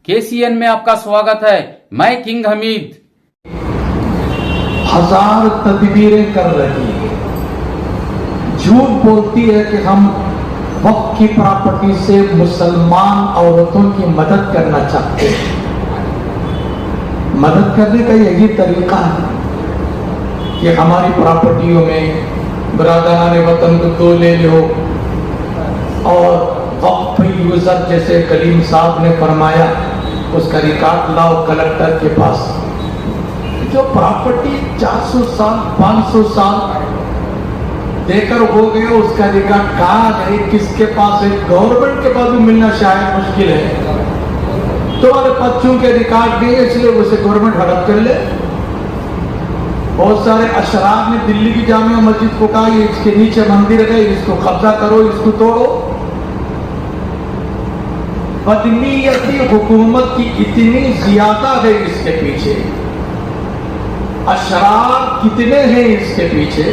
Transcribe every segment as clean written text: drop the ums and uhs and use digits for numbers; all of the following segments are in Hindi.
केसीएन में आपका स्वागत है। मैं किंग हमीद। हजार तदबीरें कर रही है, झूठ बोलती है कि हम वक्त की प्रॉपर्टी से मुसलमान औरतों की मदद करना चाहते हैं। मदद करने का यही तरीका है कि हमारी प्रॉपर्टियों में बरादरान वतन को दो ले लो, और वक्फ यूजर जैसे कलीम साहब ने फरमाया उसका रिकॉर्ड लाओ कलेक्टर के पास। जो प्रॉपर्टी 400 साल 500 साल देकर हो गए उसका रिकॉर्ड कहाँ है, किसके पास है? गवर्नमेंट के पास भी मिलना शायद मुश्किल है। तुम्हारे बच्चों के रिकॉर्ड नहीं है इसलिए उसे गवर्नमेंट हड़प कर ले। बहुत सारे अशराफ ने दिल्ली की जामिया मस्जिद को कहा ये इसके नीचे मंदिर है, इसको कब्जा करो, इसको तोड़ो। बदनीयती हुकूमत की इतनी ज्यादा है इसके पीछे, अशराफ कितने हैं इसके पीछे।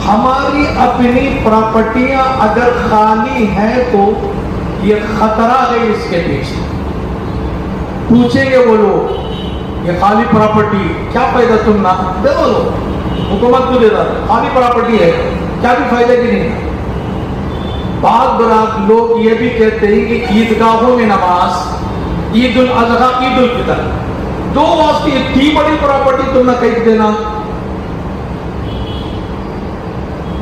हमारी अपनी प्रॉपर्टियां अगर खाली हैं तो ये खतरा है इसके पीछे। पूछेंगे वो लोग ये खाली प्रॉपर्टी क्या फायदा, तुम ना दे बोलो हुकूमत को दे रहा, खाली प्रॉपर्टी है क्या भी फायदा की नहीं। बात बरात लोग ये भी कहते हैं कि ईदगाहों में नमाज, ईद उल अजहा, ईद उल फितर, दो वास्ते इतनी बड़ी प्रॉपर्टी तुम ना कहीं देना,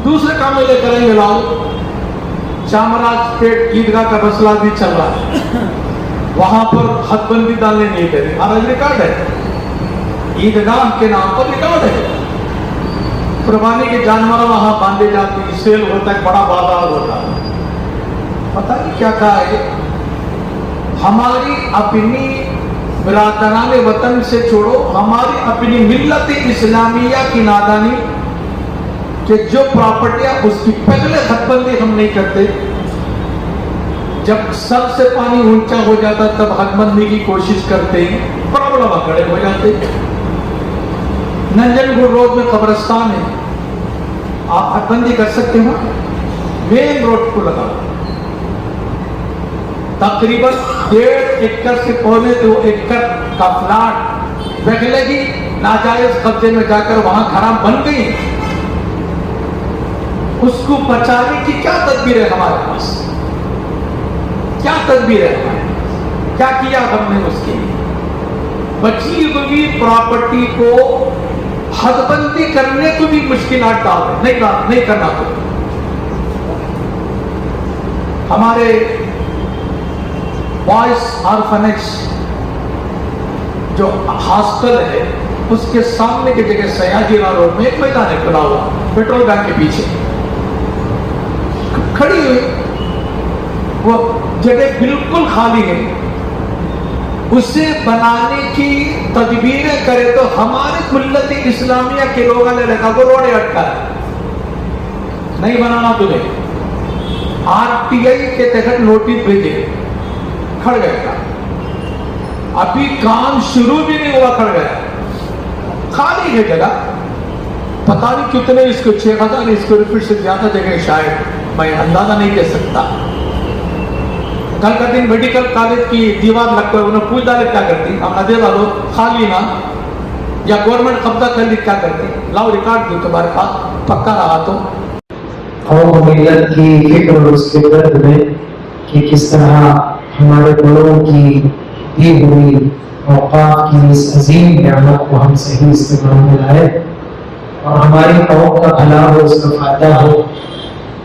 दूसरे काम में लेकर आएंगे। लाओ चामराज पेट ईदगाह का मसला भी चल रहा है, वहां पर हदबंदी डालने नहीं करी। हमारा रिकॉर्ड है, ईदगाह के नाम पर रिकॉर्ड है। कुर्बानी के जानवर वहां बांधे जाते हैं, सेल होता है, बड़ा बाजार होता है, पता नहीं क्या कहा है। हमारी अपनी बिरादरान वतन से छोड़ो, हमारी अपनी मिल्लत इस्लामिया की नादानी कि जो प्रॉपर्टियां उसकी पहले हदबंदी हम नहीं करते, जब सबसे पानी ऊंचा हो जाता तब हदबंदी की कोशिश करते हैं, प्रॉब्लम खड़े हो जाते। नंजनगुड़ रोड में कब्रिस्तान है, आप हदबंदी कर सकते हो, मेन रोड को लगाओ, तकरीबन 1.5 एकड़ से 1.25 एकड़ का प्लाट पहले ही नाजायज कब्जे में जाकर वहां खराब बन गई। उसको बचाने की क्या तदबीर है हमारे पास, क्या तदबीर है हमारे पास, क्या किया हमने उसके लिए? बची हुई प्रॉपर्टी को हदबंदी करने को भी मुश्किलात डाल नहीं करना। तो हमारे बॉयज ऑर्फनेज जो हॉस्टल है उसके सामने की जगह सयाजीरा रोड में एक मैदान है खुला हुआ, पेट्रोल बैंक के पीछे खड़ी हुई वो जगह बिल्कुल खाली है। उसे बनाने की तदबीरें करे तो हमारे मिल्लत इस्लामिया के लोगों ने देखा वो रोड अटका है, नहीं बनाना तुम्हें। आरटीआई के तहत नोटिस भेजे, खड़ गया, अभी काम शुरू भी नहीं हुआ, खड़ गया, खाली है जगह। पता नहीं कितने इसको 6000 स्क्वायर फीट से ज्यादा जगह, शायद मैं अंदाजा नहीं कर सकता। कल का दिन मेडिकल कॉलेज की दीवार लगकर उन्हें पूछ डाले क्या करती, हम नदे डालो खाली ना, या गवर्नमेंट कब्जा कर ली क्या करती। लाओ रिकॉर्ड दो तुम्हारे पास, पक्का रहा तो। और मिल्लत की फिक्र और उसके दर्द में कि किस तरह हमारे बड़ों की दी हुई औकात की इस अजीम नियामत को हम सही इस्तेमाल में लाए और हमारी कौम का भला हो, उसका फायदा हो।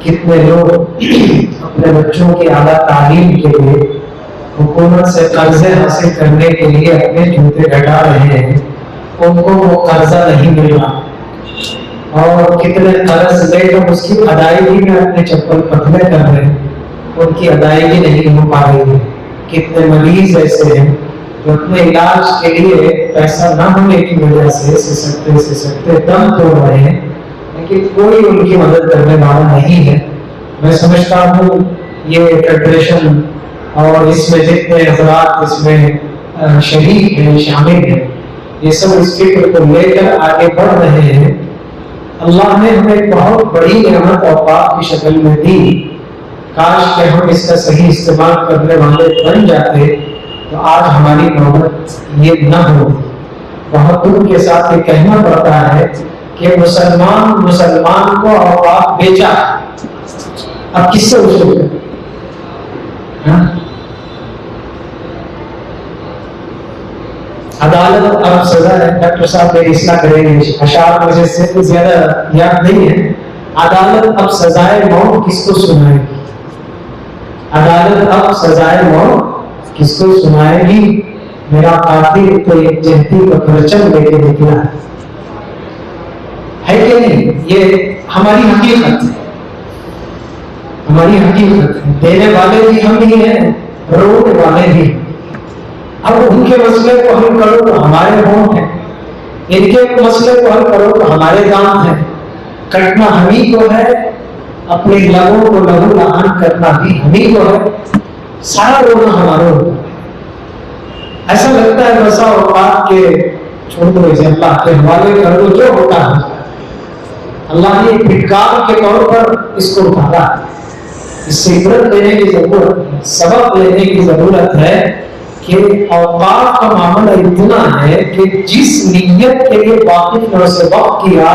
कितने लोग अपने बच्चों की आला तालीम के लिए हुकूमत से कर्जे हासिल करने के लिए अपने जूते घटा रहे हैं, उनको वो कर्जा नहीं मिल रहा, और कितने कर्ज लेकर उसकी अदायगी में अपने चप्पल पतले कर रहे हैं, उनकी अदायगी नहीं हो पा रही है। कितने मरीज ऐसे हैं जो अपने इलाज के लिए पैसा न होने की वजह से सिसकते दम तोड़ रहे हैं, लेकिन कोई उनकी मदद करने वाला नहीं है। मैं समझता हूँ ये फेडरेशन और इसमें जितने हजरात इसमें शरीक हैं, शामिल हैं, ये सब इस फिक्र को लेकर आगे बढ़ रहे हैं। अल्लाह ने हमें बहुत बड़ी नेमत औकात की शक्ल में दी, काश कि हम इसका सही इस्तेमाल करने वाले बन जाते तो आज हमारी नौबत ये न हो। बहुत दुख के साथ ये कहना पड़ता है कि मुसलमान को औकात बेचा, अब किससे वसूल करें? अदालत अब सजा है, डॉक्टर साहब मेरी इस्लाह करेंगे, अशार मुझे से कुछ ज्यादा याद नहीं है। अदालत अब सजाए मौत किसको सुनाएगी? अदालत अब सजाए मौत किसको सुनाएगी? मेरा कातिल तो एक जहती का परचम लेके निकला है कि नहीं? ये हमारी हकीकत है, हमारी हकीकत है। देने वाले भी हम ही हैं, रोकने वाले भी। अब उनके मसले को हल करो तो हमारे होंठ है, इनके मसले को हल करो तो हमारे दांत है। कटना हम ही को है, अपने लबों को लहू लहान करना भी हम ही को है, सारा रोना हमारे ऊपर है। ऐसा लगता है बसा औकात के छोड़ दो, इसे अल्लाह के हवाले कर दो, जो होता है। अल्लाह ने फिटकार के तौर पर इसको उतारा, इससे इबरत लेने की जरूरत है, सबक लेने की जरूरत है कि औकात का मामला इतना है कि जिस नीयत के लिए वाकिफ ने उसे वक्त किया,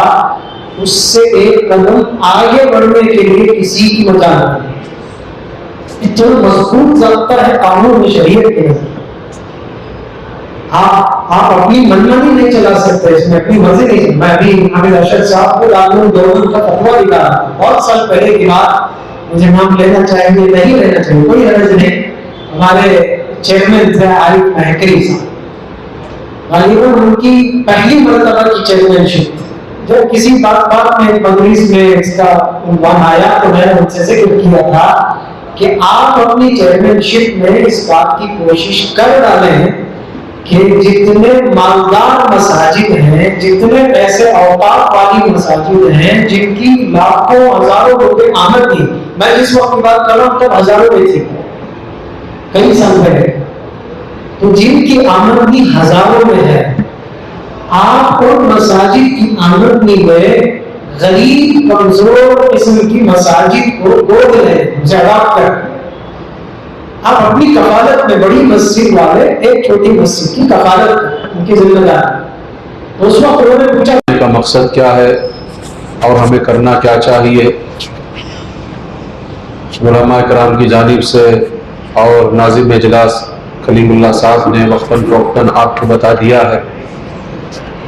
उससे एक कदम आगे बढ़ने के लिए किसी की मजाल नहीं। इतना मजबूत ज़ाब्ता है कानून में, शरीयत के अंदर। आप अपनी मनमानी नहीं चला सकते, इसमें अपनी मर्जी नहीं। मैं अभी हामिद अरशद साहब को लालून देवबंद का फतवा दिला, बहुत साल पहले की बात, मुझे नाम लेना चाहिए नहीं लेना चाहिए, कोई हर्ज नहीं। हमारे चेयरमैन थे आरिफ महकरी साहब, गालिबन उनकी पहली मर्तबा की चेयरमैनशिप। जब किसी बात में मजलिस में इसका उन्वान आया तो मैंने उनसे जिक्र किया था कि आप अपनी चेयरमैनशिप में इस बात की कोशिश कर डालें कि जितने मालदार मसाजिद हैं, जितने पैसे औकात वाली मसाजिद हैं, जिनकी लाखों हजारों रुपए आमदनी, मैं जिस वक्त की बात कर रहा हूँ तब हजारों में थी, कई साल पहले, तो जिनकी आमदनी हजारों में है, आप उन मसाजिद की आमदनी में गरीब कमजोर किस्म की मसाजिद को गोद लें, जवाब कर। आप अपनी कफालत में बड़ी मस्जिद वाले एक छोटी मस्जिद की कफालत उनकी जिम्मेदारी। तो उस वक्त उन्होंने पूछा का मकसद क्या है और हमें करना क्या चाहिए। उलमा कराम की जानिब से और नाज़िम इजलास कलीमुल्लाह साहब ने वक्तन फ़ौक्तन आपको बता दिया है।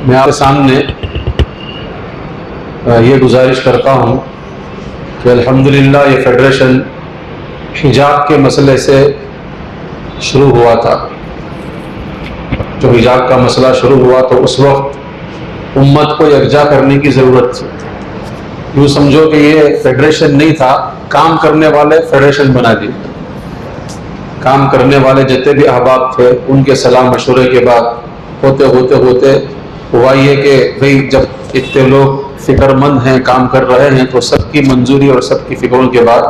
मैं आपके सामने ये गुजारिश करता हूँ कि अल्हम्दुलिल्लाह ये फेडरेशन हिजाब के मसले से शुरू हुआ था। जो हिजाब का मसला शुरू हुआ तो उस वक्त उम्मत को यकजा करने की ज़रूरत थी। यूँ समझो कि ये फेडरेशन नहीं था, काम करने वाले फेडरेशन बना दिए। काम करने वाले जितने भी अहबाब थे उनके सलाह मशवरे के बाद होते होते होते हुआ ये कि भाई जब इतने लोग फिक्रमंद हैं, काम कर रहे हैं, तो सबकी मंजूरी और सबकी फिक्रों के बाद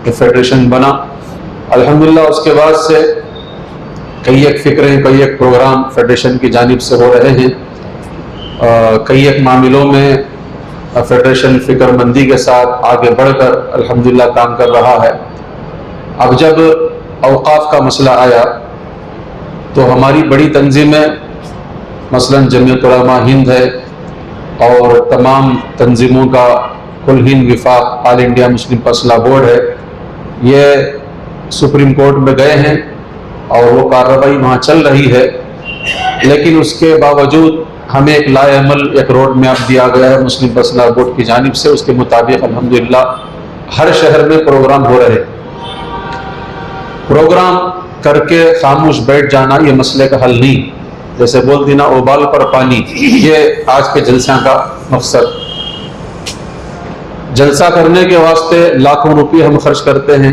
ये फेडरेशन बना। अल्हम्दुलिल्लाह उसके बाद से कई एक फ़िक्रें, कई एक प्रोग्राम फेडरेशन की जानिब से हो रहे हैं। कई एक मामलों में फेडरेशन फिक्रमंदी के साथ आगे बढ़कर अल्हम्दुलिल्लाह काम कर रहा है। अब जब औकाफ का मसला आया तो हमारी बड़ी तंजीमें, मसलन जमीयत उलमा हिंद है और तमाम तंजीमों का कुल हिंद विफाक ऑल इंडिया मुस्लिम फैसला बोर्ड है, ये सुप्रीम कोर्ट में गए हैं और वो कार्रवाई वहाँ चल रही है। लेकिन उसके बावजूद हमें एक लाएअमल एक रोड मैप दिया गया है मुस्लिम फैसला बोर्ड की जानिब से। उसके मुताबिक अल्हम्दुलिल्लाह हर शहर में प्रोग्राम हो रहे। प्रोग्राम करके खामोश बैठ जाना ये मसले का हल नहीं। जैसे बोलती ना उबाल पर पानी, ये आज के जलसा का मकसद। जलसा करने के वास्ते लाखों रुपये हम खर्च करते हैं,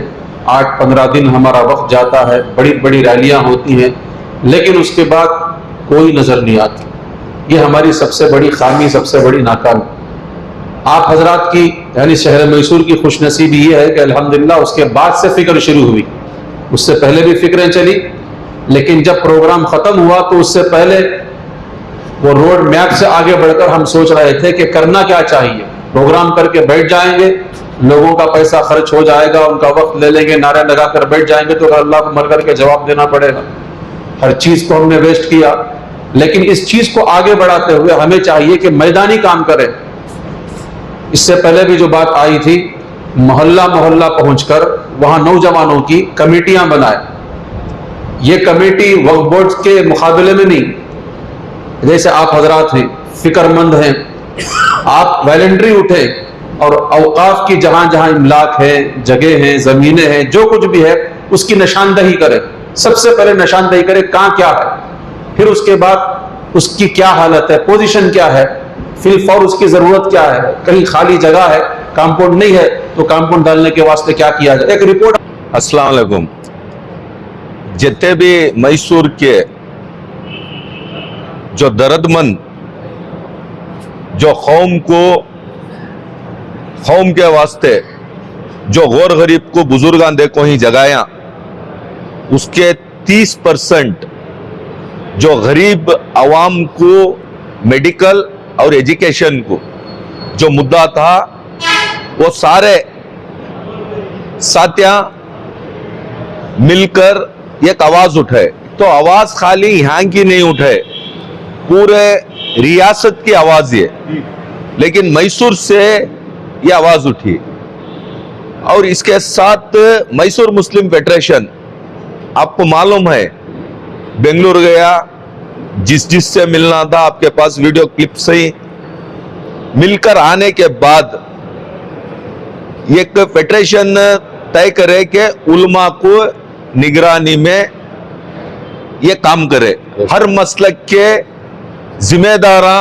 8-15 दिन हमारा वक्त जाता है, बड़ी बड़ी रैलियां होती हैं, लेकिन उसके बाद कोई नज़र नहीं आती। ये हमारी सबसे बड़ी खामी, सबसे बड़ी नाकामी। आप हजरात की यानी शहर मैसूर की खुशनसीबी ये है कि अल्हम्दुलिल्लाह उसके बाद से फिक्र शुरू हुई। उससे पहले भी फिक्रें चली, लेकिन जब प्रोग्राम ख़त्म हुआ तो उससे पहले वो रोड मैप से आगे बढ़कर हम सोच रहे थे कि करना क्या चाहिए। प्रोग्राम करके बैठ जाएंगे, लोगों का पैसा खर्च हो जाएगा, उनका वक्त ले लेंगे, नारे लगाकर बैठ जाएंगे तो अल्लाह को मर करके जवाब देना पड़ेगा। हर चीज को हमने वेस्ट किया, लेकिन इस चीज को आगे बढ़ाते हुए हमें चाहिए कि मैदानी काम करें। इससे पहले भी जो बात आई थी, मोहल्ला मोहल्ला पहुंचकर वहां नौजवानों की कमेटियां बनाए। ये कमेटी वक्फ बोर्ड के मुकाबले में नहीं, जैसे आप हजरात हैं, फिक्रमंद हैं, आप वॉलंटरी उठे और औकाफ की जहां जहां इमलाक है, जगह हैं, जमीनें हैं, जो कुछ भी है उसकी निशानदही करें। सबसे पहले निशानदही करें कहां क्या है, फिर उसके बाद उसकी क्या हालत है, पोजीशन क्या है, फिल फौर उसकी जरूरत क्या है, कहीं खाली जगह है, कंपाउंड नहीं है तो कंपाउंड डालने के वास्ते क्या किया जाए। एक रिपोर्ट। अस्सलाम वालेकुम। जितने भी मैसूर के जो दर्दमंद, जो कौम के वास्ते जो गौर गरीब को बुजुर्गां देखो ही जगाया, उसके 30% जो गरीब आवाम को मेडिकल और एजुकेशन को जो मुद्दा था, वो सारे साथियां मिलकर एक आवाज उठाए। तो आवाज खाली यहां की नहीं उठाए, पूरे रियासत की आवाज ये, लेकिन मैसूर से ये आवाज उठी। और इसके साथ मैसूर मुस्लिम फेडरेशन, आपको मालूम है, बेंगलुरु गया, जिससे मिलना था, आपके पास वीडियो क्लिप से ही मिलकर आने के बाद एक फेडरेशन तय करे कि उलमा को निगरानी में ये काम करे। हर मसलक के जिम्मेदारा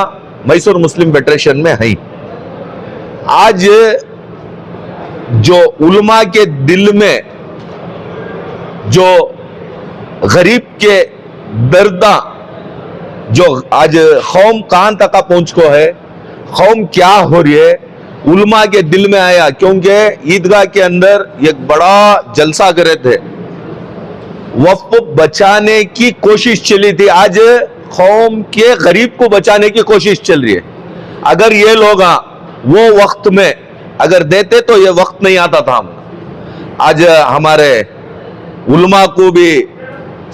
मैसूर मुस्लिम फेडरेशन में है। आज जो उलमा के दिल में जो गरीब के दर्दा, जो आज कौम कहां तक पहुंच को है, कौम क्या हो रही है, उलमा के दिल में आया। क्योंकि ईदगाह के अंदर एक बड़ा जलसा करे थे, वक्फ बचाने की कोशिश चली थी। आज कौम के गरीब को बचाने की कोशिश चल रही है। अगर ये लोग वो वक्त में अगर देते तो ये वक्त नहीं आता था। हम आज हमारे उलमा को भी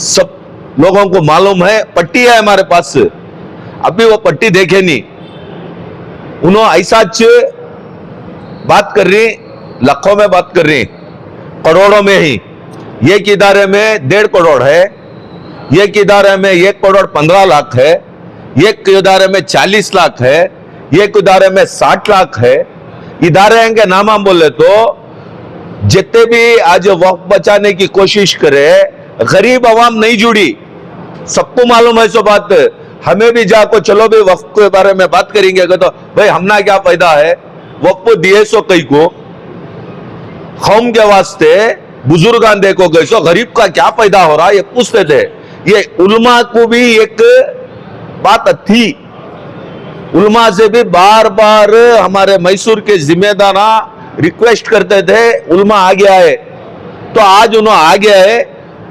सब लोगों को मालूम है, पट्टी है हमारे पास, अभी वो पट्टी देखे नहीं। उन्होंने ऐसा बात कर रही, लाखों में बात कर रही, करोड़ों में ही। एक इदारे में 1.5 करोड़ है, एक इदारे में 1 करोड़ 15 लाख है, एक इदारे में 40 लाख है, एक इदारे में 60 लाख है। इदारे के नाम हम बोले तो जितने भी आज वक्त बचाने की कोशिश करे, गरीब आवाम नहीं जुड़ी। सबको मालूम है सो बात। हमें भी जाको चलो भी वक्त के बारे में बात करेंगे तो भाई हमना क्या फायदा है, वक्त दिए सो कई को कौम के वास्ते बुजुर्गान देखो गए सो गरीब का क्या फायदा हो रहा है, ये पूछते थे। ये उलमा को भी एक बात थी, उलमा से भी बार बार हमारे मैसूर के जिम्मेदारा रिक्वेस्ट करते थे उलमा आगे आए। तो आज उन्होंने आगे आए,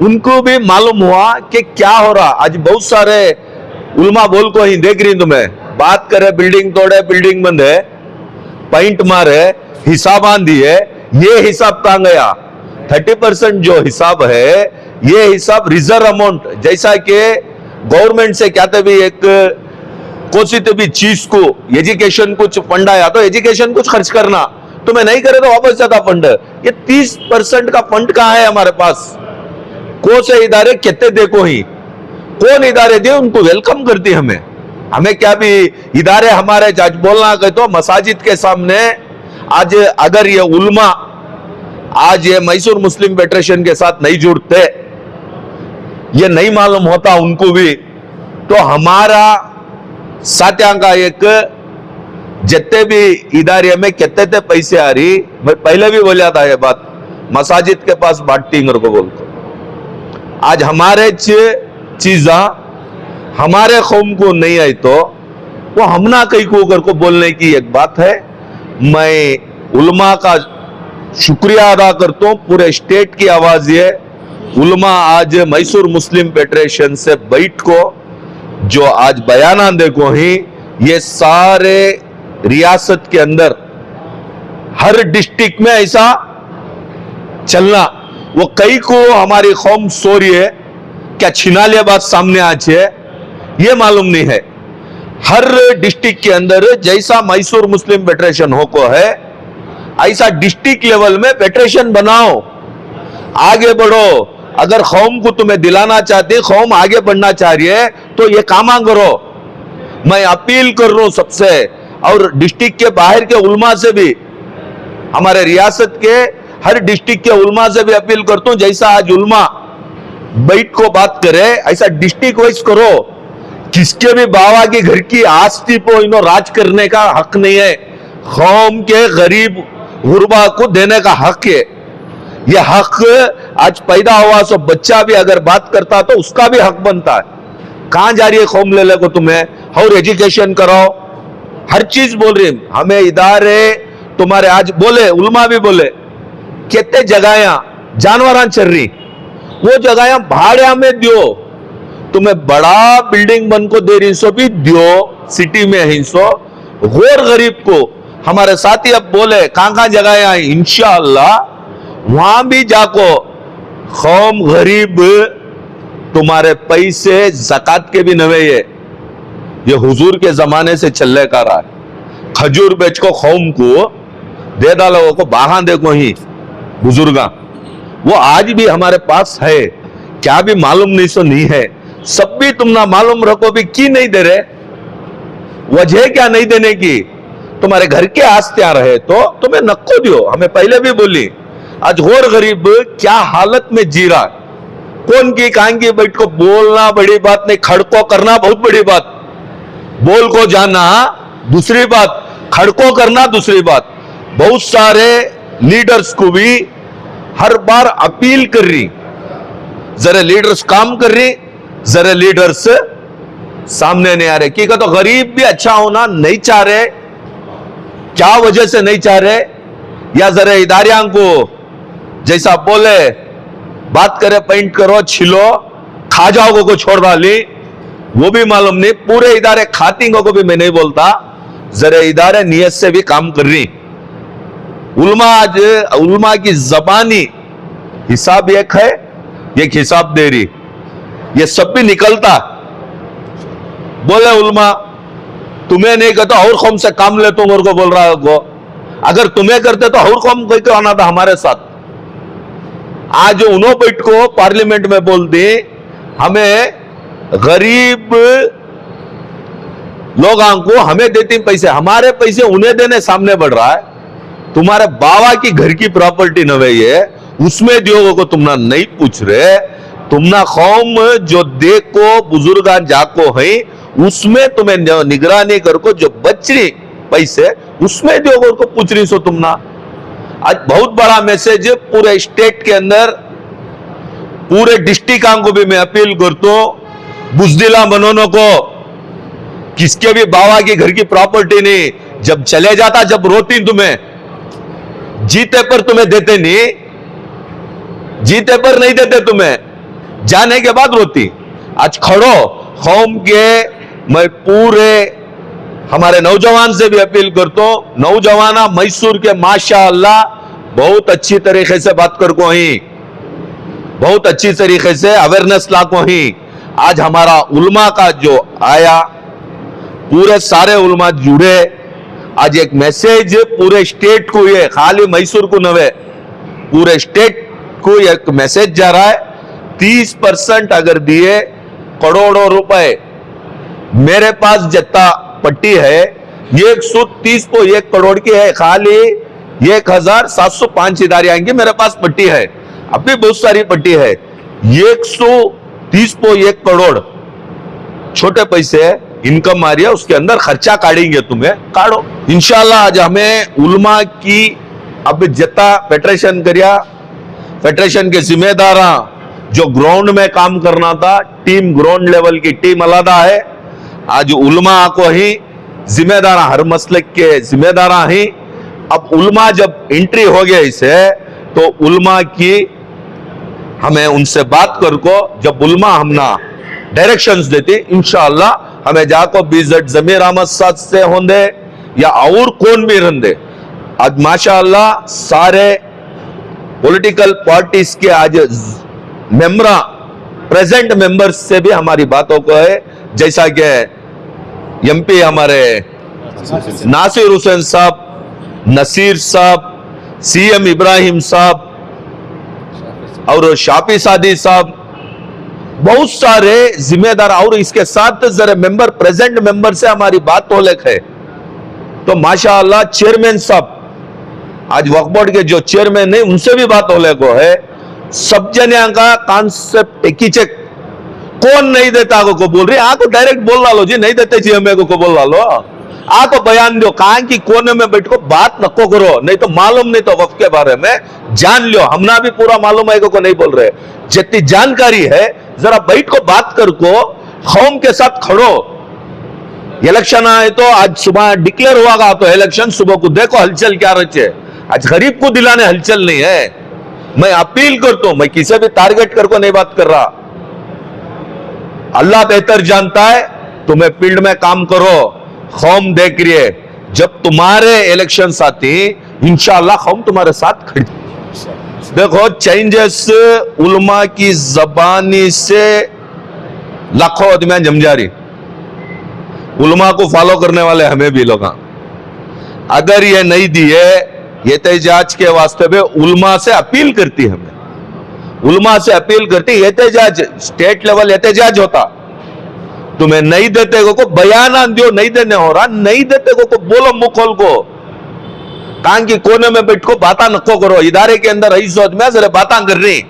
उनको भी मालूम हुआ कि क्या हो रहा। आज बहुत सारे उलमा बोल को ही देख रही तुम्हें, बात करे बिल्डिंग तोड़े, बिल्डिंग बंद है, पॉइंट मारे, हिसाब आंधी है। ये हिसाब कहां गया? 30% जो हिसाब है, ये हिसाब रिजर्व अमाउंट, जैसा कि गवर्नमेंट से कहते भी एक कोई भी चीज को एजुकेशन कुछ फंड आया तो एजुकेशन कुछ खर्च करना, तुम्हें नहीं करे तो वापस जाता फंड। ये 30% का फंड कहां है हमारे पास? कौन से इदारे कितने देखो ही, कौन इदारे दे उनको वेलकम करती हमें क्या भी इदारे हमारे आज बोलना कहे तो मसाजिद के सामने आज अगर ये उलमा आज ये मैसूर मुस्लिम फेडरेशन के साथ नहीं जुड़ते, ये नहीं मालूम होता उनको भी, तो हमारा साथियों का एक जितने भी इदारे में कितने पैसे आ रही, मैं पहले भी बोला था ये बात, मसाजिद के पास बांटती को बोलते। आज हमारे चीजा हमारे कौम को नहीं आई तो वो हमना कई को कर को बोलने की एक बात है। मैं उलमा का शुक्रिया अदा करता हूं, पूरे स्टेट की आवाज ये उलमा आज मैसूर मुस्लिम फेडरेशन से बैठ को जो आज बयान देखो ही, ये सारे रियासत के अंदर हर डिस्ट्रिक्ट में ऐसा चलना, वो कई को हमारी कौम सो रही है, क्या छिनालिया बात सामने आज है ये मालूम नहीं है। हर डिस्ट्रिक्ट के अंदर जैसा मैसूर मुस्लिम फेडरेशन हो को है ऐसा डिस्ट्रिक्ट लेवल में फेडरेशन बनाओ, आगे बढ़ो। अगर कौम को तुम्हें दिलाना चाहते, कौम आगे बढ़ना चाह रही है तो ये कामा करो। मैं अपील कर रहा हूं सबसे, और डिस्ट्रिक्ट के बाहर के उलमा से भी, हमारे रियासत के हर डिस्ट्रिक्ट के उलमा से भी अपील करता हूं, जैसा आज उलमा बैठ को बात करे ऐसा डिस्ट्रिक्ट वाइज करो। किसके भी बाबा के घर की आस्ती को इन्हों राज करने का हक नहीं है। कौम के गरीब गुरबा को देने का हक है। यह हक आज पैदा हुआ सो बच्चा भी अगर बात करता तो उसका भी हक बनता है। कहां जा रही है कौम ले को तुम्हें? और एजुकेशन कराओ, हर चीज बोल रही है। हमें इदारे तुम्हारे आज बोले, उलमा भी बोले कितने जगह जानवर चल रही, वो जगह भाड़े में दियो। तुम्हें बड़ा बिल्डिंग बन को दे रही सो भी दियो, सिटी में ही सो गौर गरीब को। हमारे साथी अब बोले कहां जगह आई, इंशाअल्लाह वहां भी जाको कौम गरीब तुम्हारे पैसे ज़कात के भी नवे ये हुजूर के जमाने से चलने का रहा है। खजूर बेच को कौम को दे डालो को बाहा देखो ही बुजुर्गा, वो आज भी हमारे पास है। क्या भी मालूम नहीं सो नहीं है, सब भी तुम ना मालूम रखो भी की नहीं दे रहे, वजह क्या नहीं देने की? तुम्हारे घर के आस्ते आ रहे तो तुम्हें नक्को दियो। हमें पहले भी बोली आज गौर गरीब क्या हालत में जी रहा, कौन की कहां की बैठ को बोलना बड़ी बात नहीं, खड़को करना बहुत बड़ी बात। बोल को जाना दूसरी बात, खड़को करना दूसरी बात। बहुत सारे लीडर्स को भी हर बार अपील कर रही, जरा लीडर्स काम कर रही, जरा लीडर्स सामने नहीं आ रहे। कि तो गरीब भी अच्छा होना नहीं चाह रहे, क्या वजह से नहीं चाह रहे? या जरा इदारियां को जैसा बोले बात करे, पेंट करो, छिलो, खा जाओगे को छोड़ डाली, वो भी मालूम नहीं। पूरे इदारे खातिंगों को भी मैं नहीं बोलता, जरा इदारे नियत से भी काम कर रही। उलमा आज उलमा की जबानी हिसाब एक है, एक हिसाब दे रही, ये सब भी निकलता। बोले उलमा तुम्हें नहीं कहता और कौम से काम ले, तुम और को बोल रहा हो, अगर तुम्हें करते तो और कौम कोई तो आना था हमारे साथ। आज उन्होंने बैठ को पार्लियामेंट में बोल दी हमें गरीब लोगों को हमें देती पैसे, हमारे पैसे उन्हें देने सामने बढ़ रहा है। तुम्हारे बाबा की घर की प्रॉपर्टी न है, उसमें दियो को तुम ना नहीं पूछ रहे। तुम ना कौम जो देखो बुजुर्गा जाको है उसमें तुम्हें निगरानी करो, जो बच रही पैसे उसमें दियो को पूछ रही सो तुम ना। आज बहुत बड़ा मैसेज पूरे स्टेट के अंदर, पूरे डिस्ट्रिक्ट को भी मैं अपील करता हूं, बुजदिला बनोनो को, किसके भी बाबा की घर की प्रॉपर्टी नहीं, जब चले जाता जब रोती तुम्हें, जीते पर तुम्हें देते नहीं, जीते पर नहीं देते तुम्हें, जाने के बाद रोती। आज खड़ो कौम के, मैं पूरे हमारे नौजवान से भी अपील करता हूं, नौजवाना मैसूर के माशाअल्लाह बहुत अच्छी तरीके से बात कर को ही, बहुत अच्छी तरीके से अवेयरनेस ला को ही। आज हमारा उलमा का जो आया, पूरे सारे उलमा जुड़े, आज एक मैसेज पूरे स्टेट को, ये खाली मैसूर को नवे पूरे स्टेट को एक मैसेज जा रहा है। 30% अगर दिए करोड़ों रुपए, मेरे पास जितना पट्टी है 130.1 करोड़ की है, खाली 1705 इदारियां की मेरे पास पट्टी है, अभी बहुत सारी पट्टी है। 130.1 करोड़ छोटे पैसे इनकम आ रही है, उसके अंदर खर्चा काटेंगे, तुम्हें काटो इंशाल्लाह। आज हमें उलमा की अब जितना फेडरेशन करिया, फेडरेशन के जिम्मेदार जो ग्राउंड में काम करना था, टीम ग्राउंड लेवल की टीम अलग है। आज उलमा को ही जिम्मेदार, हर मसलक के जिम्मेदार ही। अब उलमा जब एंट्री हो गया इसे, तो उलमा की हमें उनसे बात कर को, जब उलमा हमना डायरेक्शंस देती, इंशाअल्लाह हमें जाको बीजट जमीर अहमद साथ से होंगे या और कौन भी रंदे। आज माशाअल्लाह सारे पॉलिटिकल पार्टीज के आज मेंबरा प्रेजेंट मेंबर्स से भी हमारी बातों को है, जैसा कि एमपी हमारे नासिर हुसैन साहब, नसीर साहब, सीएम इब्राहिम साहब और शाफी सादी साहब, बहुत सारे जिम्मेदार, और इसके साथ जरा मेंबर, प्रेजेंट मेंबर से हमारी बात हो लेख है। तो माशाअल्लाह चेयरमैन साहब, आज वक्फ बोर्ड के जो चेयरमैन है उनसे भी बात हो लेख है। सब जने का कॉन्सेप्ट एक ही चेक, कौन नहीं देता को बोल रही, आको डायरेक्ट बोल डालो जी, नहीं देते जी हमें को बोल डालो, आको बयान दो, कहा कि कोने में बैठ को बात नको करो, नहीं तो मालूम नहीं तो वक्फ के बारे में जान लो, हमना भी पूरा मालूम है को नहीं बोल रहे, जितनी जानकारी है जरा बैठ को बात कर को कौम के साथ खड़ो। इलेक्शन आए तो आज सुबह डिक्लेयर हुआ, तो इलेक्शन सुबह को देखो हलचल क्या रचे, आज गरीब को दिलाने हलचल नहीं है। मैं अपील करता हूं, मैं किसी भी टारगेट करके नहीं बात कर रहा, अल्लाह बेहतर जानता है, तुम्हें फील्ड में काम करो, कौम देख रही है, जब तुम्हारे इलेक्शन आती इंशाअल्लाह कौम तुम्हारे साथ खड़ी। देखो चेंजेस उलमा की जबानी से लाखों आदमी जम जा रही, उलमा को फॉलो करने वाले हमें भी लोग, अगर ये नहीं दिए ये एहतजाज के वास्ते में उलमा से अपील करती, हमें उलमा से अपील करती, एहतजाज स्टेट लेवल एहतजाज होता, तुम्हें नहीं देते को बयान दो, नहीं देने हो रहा, नहीं देते को बोलो मुंह खोल को, कहा कि कोने में बैठ को बाता नको करो, इदारे के अंदर रही सोच में जरा बाता कर रही,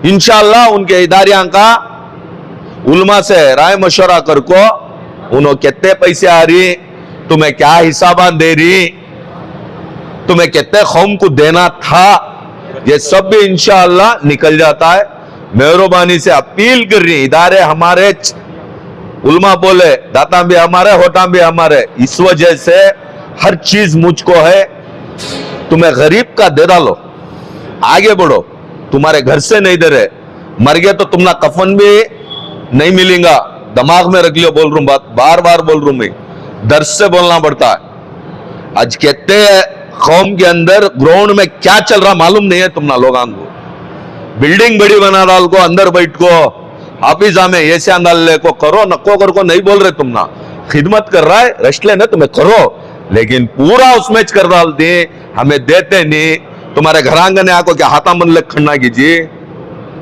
इंशाअल्लाह उनके इदारियां का उलमा से राय मशवरा कर को, उन्होंने कितने पैसे आ रही, तुम्हें क्या हिसाबा दे रही, तुम्हें कितने कौम को देना था, ये सब भी इंशाअल्लाह निकल जाता है। मेहरबानी से अपील कर रही, इदारे हमारे, उलमा बोले दाता भी हमारे, होटा भी हमारे, इस वजह से हर चीज मुझको है, तुम्हें गरीब का दे डालो, आगे बढ़ो, तुम्हारे घर से नहीं दे रहे, मर गए तो तुम्हारा कफन भी नहीं मिलेगा, दिमाग में रख लियो, बोल रहा हूं बात, बार बार बोल रहा हूं मैं, दर्द से बोलना पड़ता है। आज कहते कौम के अंदर ग्राउंड में क्या चल रहा मालूम नहीं है तुमना लोगों को, बिल्डिंग बड़ी बना डाल को, अंदर बैठ को हाफिजा में ऐसे अंदाल ले को करो, नको कर को नहीं बोल रहे, तुमना खिदमत कर रहा है, रेस्ट लेना तुम्हें करो, लेकिन पूरा उसमें कर डाल दे, हमें देते नहीं, तुम्हारे घरांगने आको क्या हाथा मन ले खड़ना कीजिए,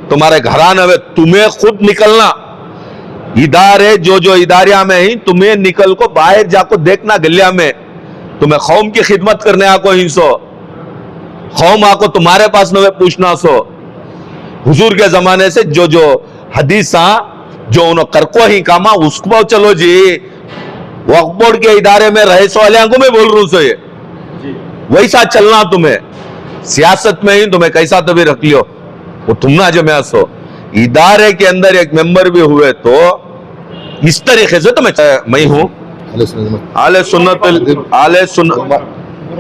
तुम्हारे घराने में तुम्हें खुद निकलना, इदारे जो इदारिया में ही तुम्हें निकल को बाहर जाको देखना, गलिया में तुम्हें कौम की खिदमत करने आको हिंसो, कौम आको तुम्हारे पास न पूछना सो, हुजूर के जमाने से जो हदीसा जो उन्होंने करको ही कामा उसको चलो जी, वक्फ बोर्ड के इदारे में रहे सो को मैं बोल रहा हूं, सो ये वैसा चलना, तुम्हें सियासत में ही तुम्हें कैसा तभी रख लियो, वो तुम ना जो मैं सो इदारे के अंदर एक मेंबर भी हुए तो इस तरीके से, तो मैं हूं आले सुन्नत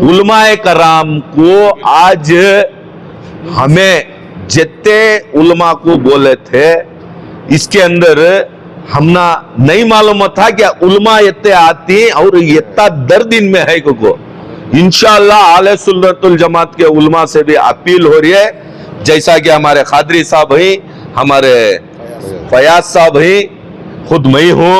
उलमाए कराम को, आज हमें जितने उलमा को बोले थे इसके अंदर हमना नहीं मालूम था कि उलमा इतने आती और इतना दर्द इनमें है को, इंशाअल्लाह आले सुन्नतुल जमात के उलमा से भी अपील हो रही है, जैसा कि हमारे खादरी साहब ही, हमारे फयाज साहब ही, खुद मैं हूं,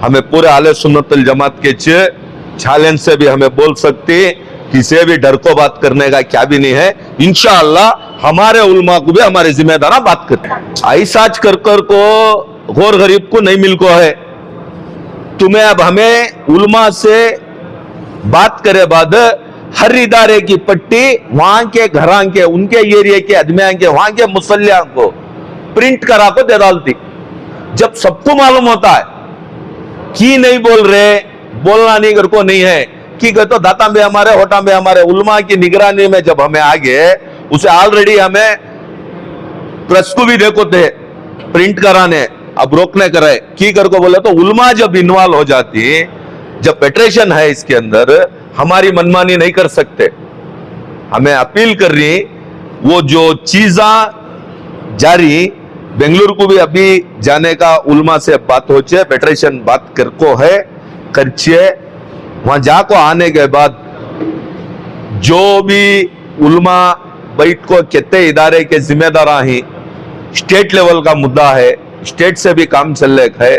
हमें पूरे आले सुन्नतुल जमात के चैलेंज से भी हमें बोल सकते, किसी भी डर को बात करने का क्या भी नहीं है, इंशाअल्लाह हमारे उलमा को भी हमारे जिम्मेदार बात करते हैं, ऐसा कर को गौर गरीब को नहीं मिल को है, तुम्हें अब हमें उलमा से बात करे बाद हर इदारे की पट्टी वहां के घरां के, उनके एरिया के आदमियों के, वहां के मुसल्लियां को प्रिंट करा को दे डालती, जब सबको मालूम होता है कि नहीं बोल रहे, बोलना नहीं कर को नहीं है कि तो दाता में हमारे, होटा में हमारे, उलमा की निगरानी में जब हमें आ गए, उसे ऑलरेडी हमें प्रेस को भी देखो थे प्रिंट कराने, अब रोकने करे की कर को बोले, तो उलमा जब इन्वॉल्व हो जाती, जब फेडरेशन है इसके अंदर, हमारी मनमानी नहीं कर सकते, हमें अपील कर रही, वो जो चीजा जारी बेंगलुरु को भी अभी जाने का उलमा से बात हो चे, फेडरेशन बात कर को है करछे, वहां जाको आने के बाद जो भी उलमा बैठ को कितने इदारे के जिम्मेदार ही, स्टेट लेवल का मुद्दा है, स्टेट से भी काम चल रहा है,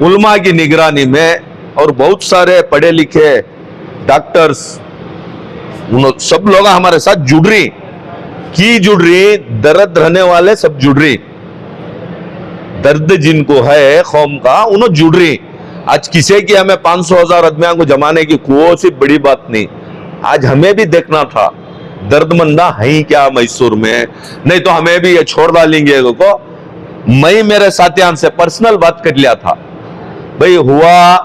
उल्मा की निगरानी में, और बहुत सारे पढ़े लिखे डॉक्टर्स सब लोग हमारे साथ जुड़ रही, दर्द रहने वाले सब जुड़ रही, दर्द जिनको है कौम का उन्होंने जुड़ रही। आज किसी की हमें 500,000 आदमियों को जमाने की कोई सी बड़ी बात नहीं, आज हमें भी देखना था दर्दमंदा है क्या मैसूर में, नहीं तो हमें भी ये छोड़ डालेंगे को। मैं मेरे साथियों से पर्सनल बात कर लिया था, भाई हुआ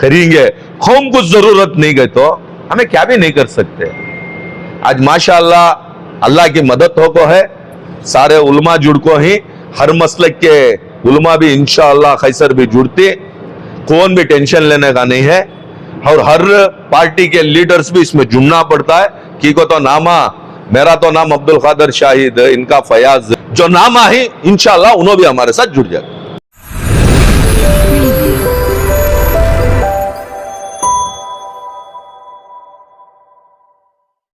करेंगे, कौम को जरूरत नहीं गई तो हमें क्या भी नहीं कर सकते। आज माशाअल्लाह अल्लाह की मदद हो को है, सारे उलमा जुड़ को ही, हर मसलक के उलमा भी इंशाअल्लाह खैसर भी जुड़ते, कौन भी टेंशन लेने का नहीं है, और हर पार्टी के लीडर्स भी इसमें जुड़ना पड़ता है। की को तो नामा, मेरा तो नाम अब्दुल कादर शाहिद, इनका फयाज, जो नामा है इंशाअल्लाह उन्होंने भी हमारे साथ जुड़ जाए।